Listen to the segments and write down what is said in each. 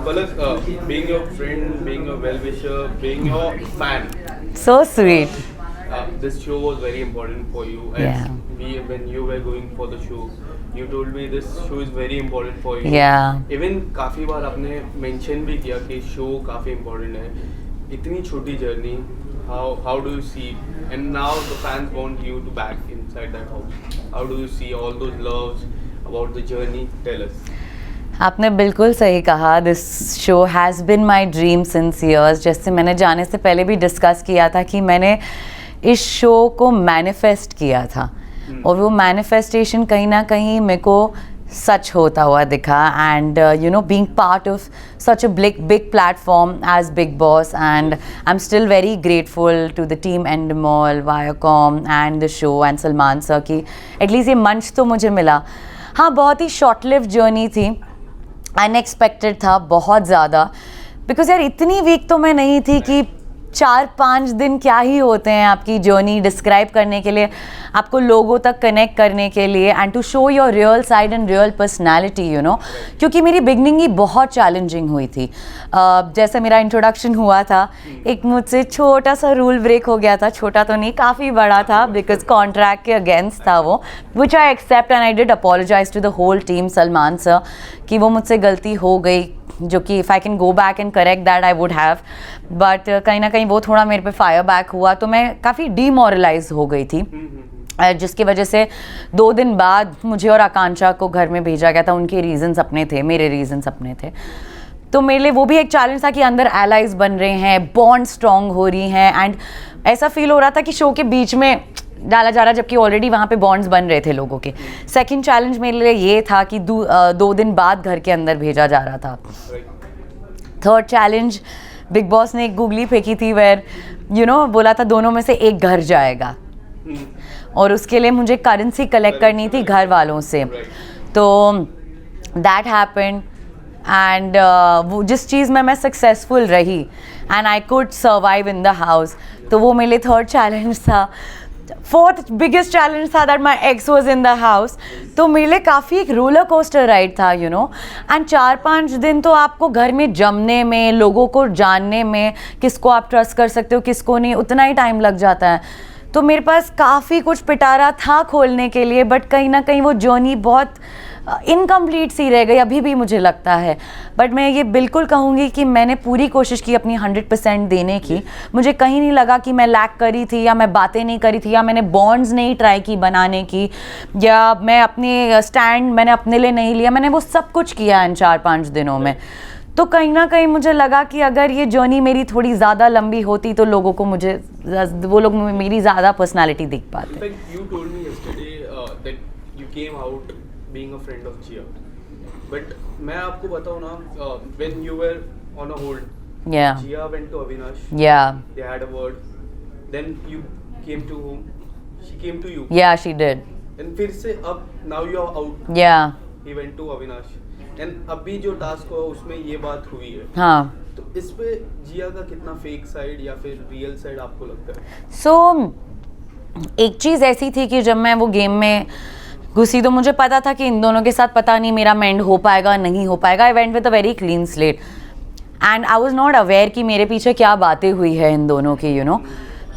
Palak, being your friend, being your well-wisher, being your fan, So sweet. this show was very important for you. Yeah. When you were going for the show, you told me this show is very important for you. Yeah. Even काफी बार आपने mention भी किया कि show काफी important है. इतनी छोटी journey, how do you see? And now the fans want you to back inside that house. How do you see all those loves about the journey? Tell us. आपने बिल्कुल सही कहा. This show has been my dream since years. जैसे मैंने जाने से पहले भी डिस्कस किया था कि मैंने इस शो को मैनिफेस्ट किया था और वो मैनिफेस्टेशन कहीं ना कहीं मेरे को सच होता हुआ दिखा. And you know being part of such a big platform as Bigg Boss, and I am still very grateful to the team Endemol, Viacom and the show and Salman sir की एटलीस्ट ये मंच तो मुझे मिला. हाँ, बहुत ही शॉर्ट लिव जर्नी थी, अनएक्सपेक्टेड था बहुत ज़्यादा. बिकॉज यार इतनी वीक तो मैं नहीं थी कि 4-5 दिन क्या ही होते हैं आपकी जर्नी डिस्क्राइब करने के लिए, आपको लोगों तक कनेक्ट करने के लिए, and to show your real side and real personality, you know. क्योंकि मेरी बिगनिंग ही बहुत चैलेंजिंग हुई थी. जैसे मेरा इंट्रोडक्शन हुआ था, एक मुझसे छोटा सा रूल ब्रेक हो गया था. छोटा तो नहीं, काफ़ी बड़ा था, बिकॉज कॉन्ट्रैक्ट के अगेंस्ट था वो, which I accept and I did apologize to the whole team, Salman sir, कि वो मुझसे गलती हो गई, जो कि if I can go back and correct that I would have. But कहीं ना कहीं वो थोड़ा मेरे पे फायर बैक हुआ, तो मैं काफ़ी डीमोरलाइज हो गई थी, जिसकी वजह से 2 दिन बाद मुझे और आकांक्षा को घर में भेजा गया था. उनके रीजंस अपने थे, मेरे रीजंस अपने थे. तो मेरे लिए वो भी एक चैलेंज था कि अंदर एलाइज बन रहे हैं, बॉन्ड स्ट्रॉन्ग हो रही हैं, एंड ऐसा फील हो रहा था कि शो के बीच में डाला जा रहा, जबकि ऑलरेडी वहाँ पे बॉन्ड्स बन रहे थे लोगों के. सेकंड चैलेंज मेरे लिए ये था कि 2 दिन बाद घर के अंदर भेजा जा रहा था. थर्ड चैलेंज, बिग बॉस ने एक गूगली फेंकी थी, वेयर यू नो बोला था दोनों में से एक घर जाएगा, और उसके लिए मुझे करेंसी कलेक्ट करनी थी घर वालों से. तो दैट हैपेंड, एंड वो जिस चीज़ में मैं सक्सेसफुल रही and I could survive in the house, तो वो मेरे लिए थर्ड चैलेंज था. फोर्थ बिगेस्ट चैलेंज था that my x was in the house. तो मेरे लिए काफ़ी एक रोलर कोस्टर राइड था, यू नो. एंड 4-5 दिन तो आपको घर में जमने में, लोगों को जानने में, किसको आप ट्रस्ट कर सकते हो किसको नहीं, उतना ही टाइम लग जाता है. तो मेरे पास काफ़ी कुछ पिटारा था खोलने के लिए, बट कहीं ना कहीं वो जर्नी बहुत इनकम्प्लीट सी रह गई अभी भी मुझे लगता है. बट मैं ये बिल्कुल कहूँगी कि मैंने पूरी कोशिश की अपनी 100% देने की. मुझे कहीं नहीं लगा कि मैं लैक करी थी, या मैं बातें नहीं करी थी, या मैंने बॉन्ड्स नहीं ट्राई की बनाने की, या मैं अपने स्टैंड मैंने अपने लिए नहीं लिया. मैंने वो सब कुछ किया इन 4-5 दिनों में. तो कहीं ना कहीं मुझे लगा कि अगर ये जर्नी मेरी थोड़ी ज़्यादा लंबी होती तो लोगों को वो लोग मेरी ज़्यादा पर्सनालिटी दिख पाते. You told me yesterday that you came out being a friend of Jia, but मैं आपको बताऊँ ना, when you were on a hold, Yeah. Jia went to Avinash. Yeah. They had a word. Then you came to whom? She came to you. Yeah, she did. And फिर से अब now you are out. Yeah. He went to Avinash. And अभी जो task हुआ उसमें ये बात हुई है. हाँ. तो इस पे जिया का कितना फेक साइड या फिर रियल साइड आपको लगता है? सो एक चीज़ ऐसी थी कि जब मैं वो गेम में घुसी तो मुझे पता था कि इन दोनों के साथ पता नहीं मेरा मेंड हो पाएगा नहीं हो पाएगा. I went with a very clean slate and I was not aware कि मेरे पीछे क्या बातें हुई है इन दोनों की, यू नो.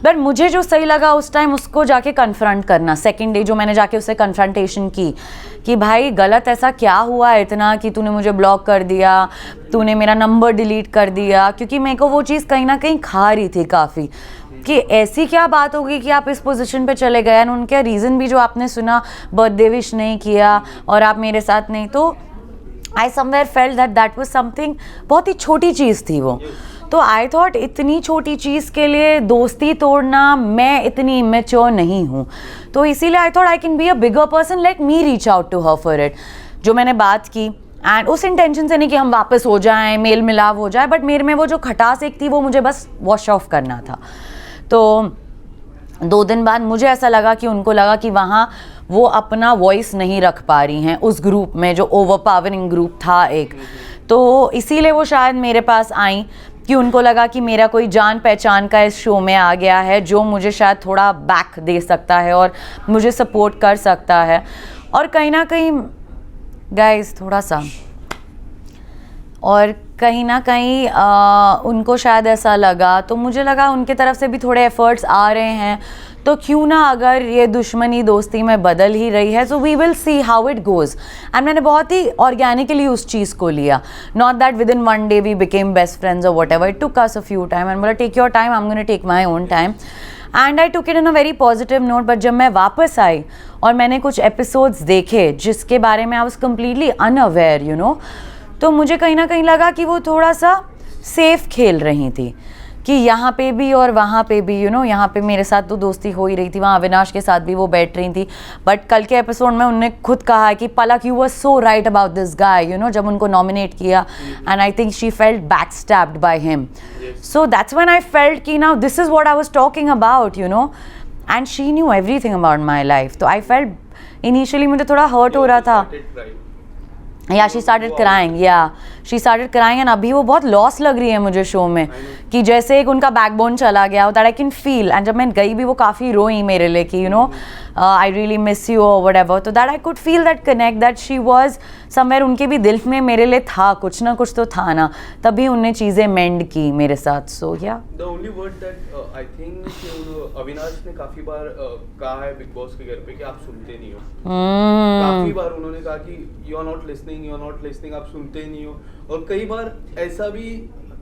बट मुझे जो सही लगा उस टाइम उसको जाके कन्फ्रंट करना. सेकेंड डे जो मैंने जाके उससे कन्फ्रंटेशन की कि भाई गलत ऐसा क्या हुआ इतना कि तूने मुझे ब्लॉक कर दिया, तूने मेरा नंबर डिलीट कर दिया. क्योंकि मेरे को वो चीज़ कहीं ना कहीं खा रही थी काफ़ी, कि ऐसी क्या बात होगी कि आप इस पोजीशन पे चले गए. एंड उनका रीज़न भी जो आपने सुना, बर्थडे विश नहीं किया और आप मेरे साथ नहीं, तो I somewhere felt that was something, बहुत ही छोटी चीज़ थी वो. तो आई थॉट इतनी छोटी चीज़ के लिए दोस्ती तोड़ना, मैं इतनी इमेच्योर नहीं हूँ. तो इसीलिए I thought I can be a bigger person, let me reach out to her for it. जो मैंने बात की एंड उस इंटेंशन से नहीं कि हम वापस हो जाएं, मेल मिलाप हो जाए, बट मेरे में वो जो खटास एक थी वो मुझे बस वॉश ऑफ करना था. तो 2 दिन बाद मुझे ऐसा लगा कि उनको लगा कि वहाँ वो अपना वॉइस नहीं रख पा रही हैं उस ग्रुप में जो ओवरपावरिंग ग्रुप था एक. तो इसीलिए वो शायद मेरे पास आई कि उनको लगा कि मेरा कोई जान पहचान का इस शो में आ गया है जो मुझे शायद थोड़ा बैक दे सकता है और मुझे सपोर्ट कर सकता है. और कहीं ना कहीं गाइस थोड़ा सा और कहीं ना कहीं उनको शायद ऐसा लगा, तो मुझे लगा उनके तरफ से भी थोड़े एफर्ट्स आ रहे हैं, तो क्यों ना अगर ये दुश्मनी दोस्ती में बदल ही रही है, so we will see how it goes. And मैंने बहुत ही ऑर्गेनिकली उस चीज़ को लिया, not that with in one day we became best friends और whatever, it took us a few time and बोला take your time, I am gonna take my own time and I took it in a very positive note. But जब मैं वापस आई और मैंने कुछ episodes देखे जिसके बारे में I was completely unaware you know, तो मुझे कहीं ना कहीं लगा कि वो थोड़ा सा सेफ खेल रही थी कि यहाँ पे भी और वहाँ पे भी यू नो, यहाँ पे मेरे साथ तो दोस्ती हो ही रही थी, वहाँ अविनाश के साथ भी वो बैठ रही थी। बट कल के एपिसोड में उन्होंने खुद कहा कि Palak you were so right about this guy you know, जब उनको नॉमिनेट किया and I think she felt backstabbed by him, so that's when I felt कि now this is what I was talking about you know, and she knew everything about my life. तो I felt initially मुझे थोड़ा hurt हो रहा था, या she started crying, या she started crying and अभी वो बहुत लॉस लग रही है मुझे शो में, कि जैसे एक उनका बैकबोन चला गया, that I can feel. And जब मैं गई भी वो काफ़ी रोई मेरे लिए कि you know I really miss you और व्हाटएवर, तो that I could feel that connect, that she was somewhere, उनके भी दिल में मेरे लिए था कुछ ना कुछ तो था ना, तभी उनने चीज़ें मेंड की मेरे साथ। सो या the only word that I think Avinash ने काफी बार कहा है बिग बॉस के घर पे कि आप सुनते नहीं हो। काफी बार उन्होंने कहा कि यू आर नॉट लिसनिंग, आप सुनते नहीं हो। और कई बार ऐसा भी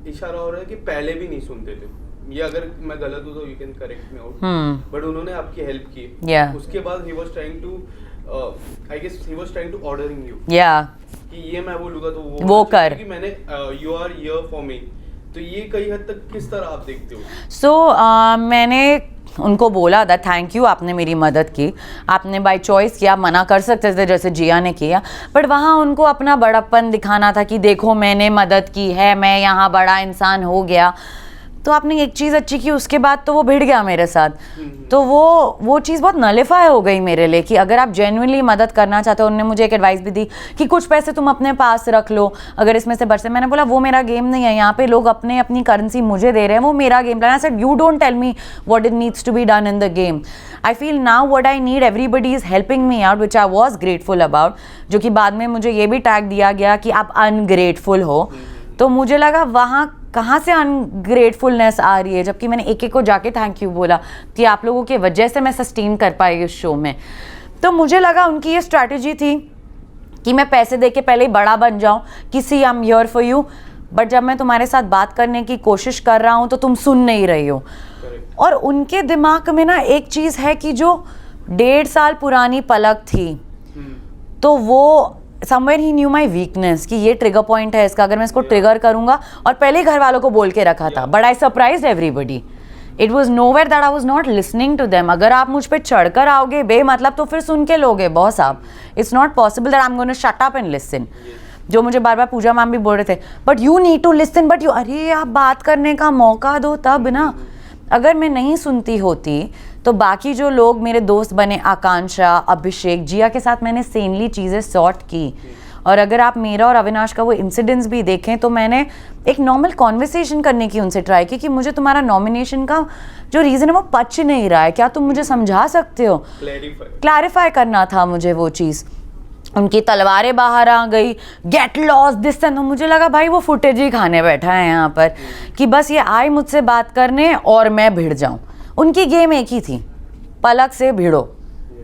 इशारा हो रहा है कि पहले भी नहीं सुनते थे, ये अगर मैं गलत हूँ तो you can correct me out, but उन्होंने आपकी हेल्प की। उसके बाद he was trying to I guess he was trying to ordering you कि ये मैं बोलूंगा तो वो कर, कि मैंने you are here for me. तो ये कई हद तक किस तरह आप देखते हो? सो मैंने उनको बोला था थैंक यू, आपने मेरी मदद की, आपने बाय चॉइस किया, मना कर सकते थे जैसे जिया ने किया, बट वहाँ उनको अपना बड़प्पन दिखाना था कि देखो मैंने मदद की है, मैं यहाँ बड़ा इंसान हो गया। तो आपने एक चीज़ अच्छी की, उसके बाद तो वो भिड़ गया मेरे साथ, तो वो चीज़ बहुत नलिफाई हो गई मेरे लिए कि अगर आप जेन्युइनली मदद करना चाहते हो। उन्होंने मुझे एक एडवाइस भी दी कि कुछ पैसे तुम अपने पास रख लो अगर इसमें से बचते। मैंने बोला वो मेरा गेम नहीं है, यहाँ पे लोग अपनी करेंसी मुझे दे रहे हैं, वो मेरा game plan. I said you don't tell me what it needs to be done in the game, I feel now what I need, everybody is helping me out which I was grateful about, जो कि बाद में मुझे ये भी tag दिया गया कि आप अनग्रेटफुल हो। तो मुझे लगा वहाँ कहाँ से अनग्रेटफुलनेस आ रही है, जबकि मैंने एक को जाके थैंक यू बोला कि आप लोगों की वजह से मैं सस्टेन कर पाई इस शो में। तो मुझे लगा उनकी ये स्ट्रैटेजी थी कि मैं पैसे दे के पहले ही बड़ा बन जाऊँ कि see I am here for you, but जब मैं तुम्हारे साथ बात करने की कोशिश कर रहा हूँ तो तुम सुन नहीं रही हो। और उनके दिमाग में ना एक चीज़ है कि जो 1.5 साल पुरानी पलक थी, तो वो somewhere he knew my weakness कि ये ट्रिगर पॉइंट है इसका, अगर मैं इसको ट्रिगर करूंगा, और पहले ही घर वालों को बोल के रखा था, but I surprise everybody. It was nowhere that I was not listening to them. अगर आप मुझ पर चढ़कर आओगे बेमतलब तो फिर सुन के लोगे बॉस आप, it's not possible that I am gonna shut up and listen, जो मुझे बार बार पूजा मैम भी बोल रहे थे, but you need to listen, but you, अरे आप बात करने का मौका दो तब ना। अगर मैं नहीं सुनती होती तो बाकी जो लोग मेरे दोस्त बने, आकांक्षा, अभिषेक, जिया के साथ मैंने सेनली चीज़ें सॉर्ट की। और अगर आप मेरा और अविनाश का वो इंसिडेंट्स भी देखें तो मैंने एक नॉर्मल कॉन्वर्सेशन करने की उनसे ट्राई की कि मुझे तुम्हारा नॉमिनेशन का जो रीज़न है वो पच नहीं रहा है, क्या तुम मुझे समझा सकते हो? क्लैरिफाई करना था मुझे वो चीज़। उनकी तलवारें बाहर आ गई, गेट लॉस दिस एंड, मुझे लगा भाई वो फुटेज ही खाने बैठा है यहाँ पर कि बस ये आए मुझसे बात करने और मैं भिड़ जाऊँ। उनकी गेम एक ही थी, पलक से भिड़ो।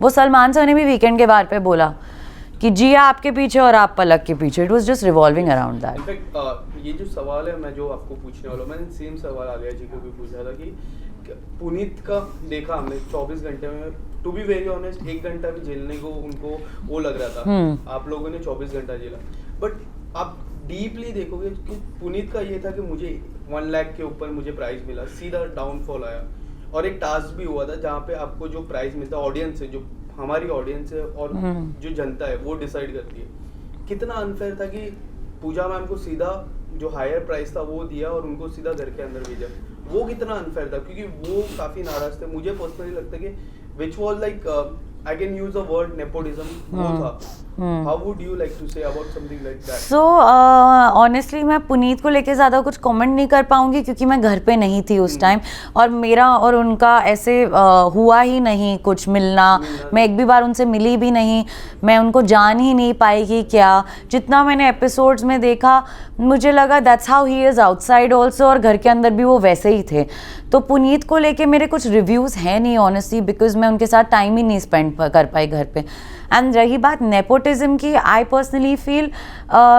वो सलमान सर ने भी वीकेंड के बार पे बोला कि जिया आपके पीछे और आप पलक के पीछे, it was just revolving around that. In fact ये जो सवाल है मैं जो आपको पूछने वाला हूँ, मैंने सेम सवाल आलिया जी को भी पूछा था कि पुनीत का देखा हमने 24 घंटे में, टू बी वेरी ऑनेस्ट 1 घंटा भी झेलने को उनको वो लग रहा था, आप लोगों ने 24 घंटा झेला। बट आप डीपली देखोगे कि पुनीत का ये था कि मुझे 1 लाख के ऊपर मुझे प्राइज मिला, सीधा डाउनफॉल आया। और एक टास्क भी हुआ था जहाँ पे आपको जो प्राइज मिलता है ऑडियंस है, जो हमारी ऑडियंस है और जो जनता है वो डिसाइड करती है। कितना अनफेयर था कि पूजा मैम को सीधा जो हायर प्राइस था वो दिया और उनको सीधा घर के अंदर भेजा। वो कितना अनफेयर था, क्योंकि वो काफी नाराज थे। मुझे पर्सनली लगता है कि which was like I can use a word nepotism, वो था How would you like to say about something like that? So honestly मैं पुनीत को लेके ज़्यादा कुछ कमेंट नहीं कर पाऊँगी क्योंकि मैं घर पे नहीं थी उस टाइम, और मेरा और उनका ऐसे हुआ ही नहीं कुछ मिलना। मैं एक भी बार उनसे मिली भी नहीं, मैं उनको जान ही नहीं पाई कि क्या। जितना मैंने एपिसोड्स में देखा मुझे लगा that's how he is outside also, और घर के अंदर भी वो वैसे ही थे। तो पुनीत को लेके मेरे कुछ रिव्यूज़ हैं नहीं ऑनेस्टली, बिकॉज मैं उनके साथ टाइम ही नहीं स्पेंड कर पाई घर पे। एंड रही बात नेपोटिज्म की, आई पर्सनली फील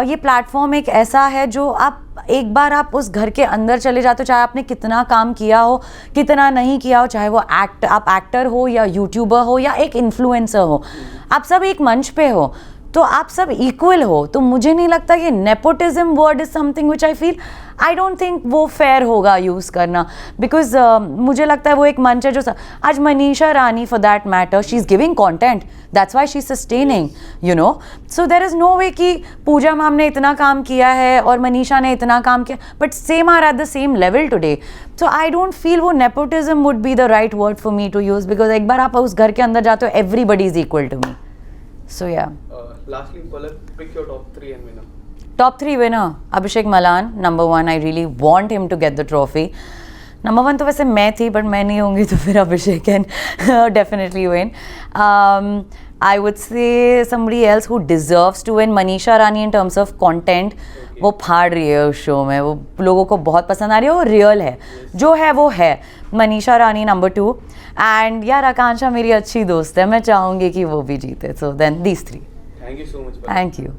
ये प्लेटफॉर्म एक ऐसा है जो आप एक बार आप उस घर के अंदर चले जाते हो, चाहे आपने कितना काम किया हो कितना नहीं किया हो, चाहे वो आप एक्टर हो या यूट्यूबर हो या एक इन्फ्लुएंसर हो, आप सब एक मंच पे हो तो आप सब इक्वल हो। तो मुझे नहीं लगता कि nepotism word is something which I feel I don't think वो फेयर होगा यूज़ करना, बिकॉज मुझे लगता है वो एक मंच है जो आज Manisha Rani for that matter she is giving content, that's why she is sustaining, you know. So there is no way कि पूजा मैम ने इतना काम किया है और मनीषा ने इतना काम किया, but same are at the same level today. So I don't feel वो nepotism would be the right word for me to use, because एक बार आप उस घर के अंदर जाते हो everybody is equal to me. So या Lastly, Palak, pick your top 3 and winner. Top 3 winner, Abhishek Malan, number 1. I really want him to get the trophy. Number 1 तो वैसे मैं थी, but मैं नहीं होंगी तो फिर अभिषेक can definitely win. I would say somebody else who deserves to win, Manisha Rani in terms of content. वो फाड़ रही है उस शो में, वो लोगों को बहुत पसंद आ रही है, वो रियल है, जो है वो है। मनीषा रानी नंबर 2, एंड यार आकांक्षा मेरी अच्छी दोस्त है, मैं चाहूँगी कि वो भी जीते। So then these 3। Thank you so much. Thank you.